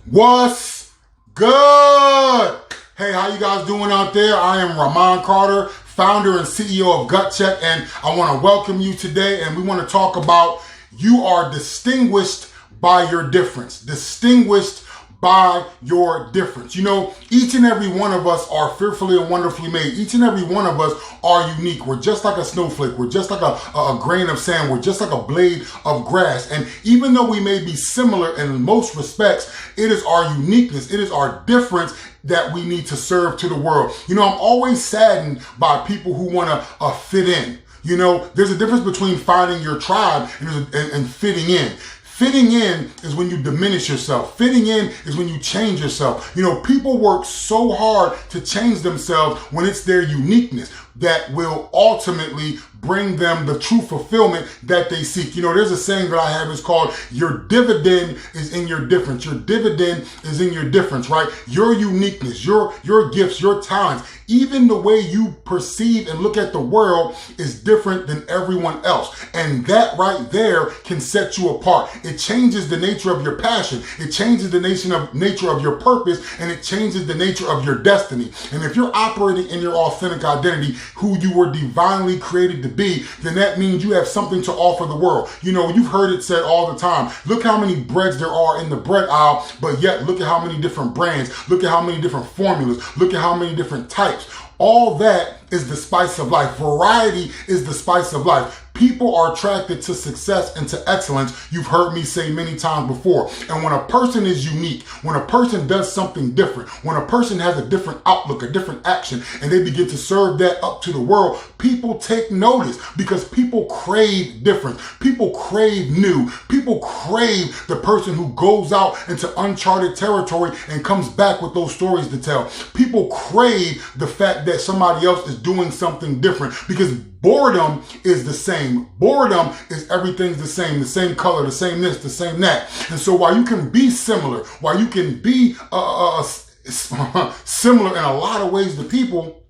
What's good? Hey, how you guys doing out there? I am Ramon Carter, founder and CEO of Gut Check, and I want to welcome you today, and we want to talk about you are distinguished by your difference. Distinguished by your difference. You know, each and every one of us are fearfully and wonderfully made. Each and every one of us are unique. We're just like a snowflake. We're just like a grain of sand. We're just like a blade of grass. And even though we may be similar in most respects, it is our uniqueness. It is our difference that we need to serve to the world. You know, I'm always saddened by people who want to fit in. You know, there's a difference between finding your tribe and fitting in. Fitting in is when you diminish yourself. Fitting in is when you change yourself. You know, people work so hard to change themselves when it's their uniqueness that will ultimately bring them the true fulfillment that they seek. You know, there's a saying that I have, it's called, your dividend is in your difference. Your dividend is in your difference, right? Your uniqueness, your gifts, your talents, even the way you perceive and look at the world is different than everyone else. And that right there can set you apart. It changes the nature of your passion. It changes the nature of your purpose, and it changes the nature of your destiny. And if you're operating in your authentic identity, who you were divinely created to be, then that means you have something to offer the world. You know, you've heard it said all the time, look how many breads there are in the bread aisle, but yet look at how many different brands, look at how many different formulas, look at how many different types. All that is the spice of life. Variety is the spice of life. People are attracted to success and to excellence. You've heard me say many times before. And when a person is unique, when a person does something different, when a person has a different outlook, a different action, and they begin to serve that up to the world, people take notice because people crave difference. People crave new. People crave the person who goes out into uncharted territory and comes back with those stories to tell. People crave the fact that somebody else is doing something different because boredom is the same. Boredom is everything's the same color, the same this, the same that. And so while you can be similar, while you can be similar in a lot of ways to people,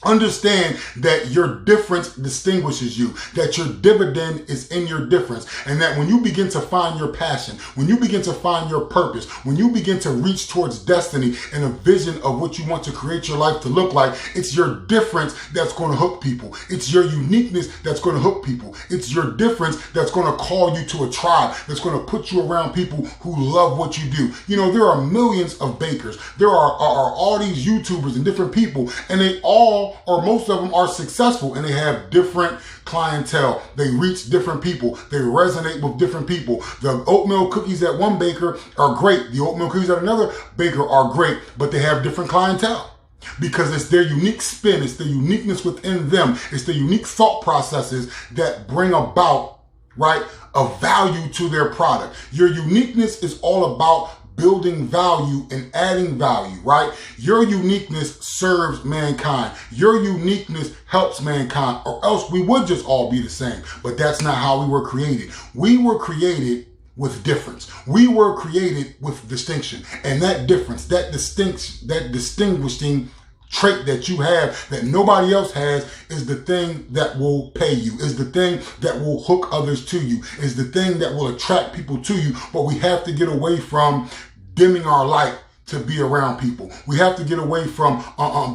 understand that your difference distinguishes you, that your dividend is in your difference, and that when you begin to find your passion, when you begin to find your purpose, when you begin to reach towards destiny and a vision of what you want to create your life to look like, it's your difference that's going to hook people. It's your uniqueness that's going to hook people. It's your difference that's going to call you to a tribe, that's going to put you around people who love what you do. You know, there are millions of bakers. There are all these YouTubers and different people, and they all, or most of them, are successful, and they have different clientele. They reach different people. They resonate with different people. The oatmeal cookies at one baker are great. The oatmeal cookies at another baker are great, but they have different clientele. Because it's their unique spin, it's the uniqueness within them, it's the unique thought processes that bring about, right, a value to their product. Your uniqueness is all about building value and adding value, right? Your uniqueness serves mankind. Your uniqueness helps mankind, or else we would just all be the same. But that's not how we were created. We were created with difference. We were created with distinction. And that difference, that distinguishing trait that you have that nobody else has is the thing that will pay you, is the thing that will hook others to you, is the thing that will attract people to you. But we have to get away from dimming our light to be around people. We have to get away from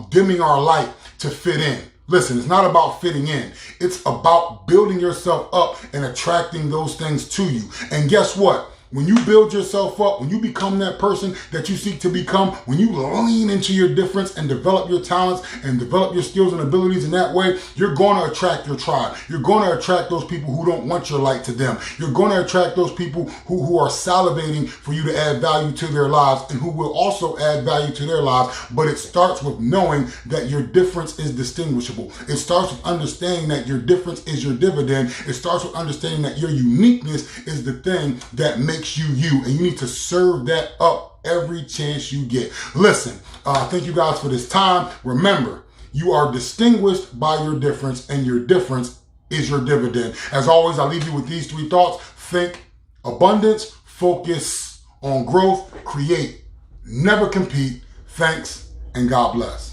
dimming our light to fit in. Listen, it's not about fitting in. It's about building yourself up and attracting those things to you. And guess what? When you build yourself up, when you become that person that you seek to become, when you lean into your difference and develop your talents and develop your skills and abilities in that way, you're going to attract your tribe. You're going to attract those people who don't want your light to them. You're going to attract those people who are salivating for you to add value to their lives and who will also add value to their lives. But it starts with knowing that your difference is distinguishable. It starts with understanding that your difference is your dividend. It starts with understanding that your uniqueness is the thing that makes you, and you need to serve that up every chance you get. Listen, thank you guys for this time. Remember, you are distinguished by your difference, and your difference is your dividend. As always, I leave you with these three thoughts. Think abundance, focus on growth, create, never compete. Thanks, and God bless.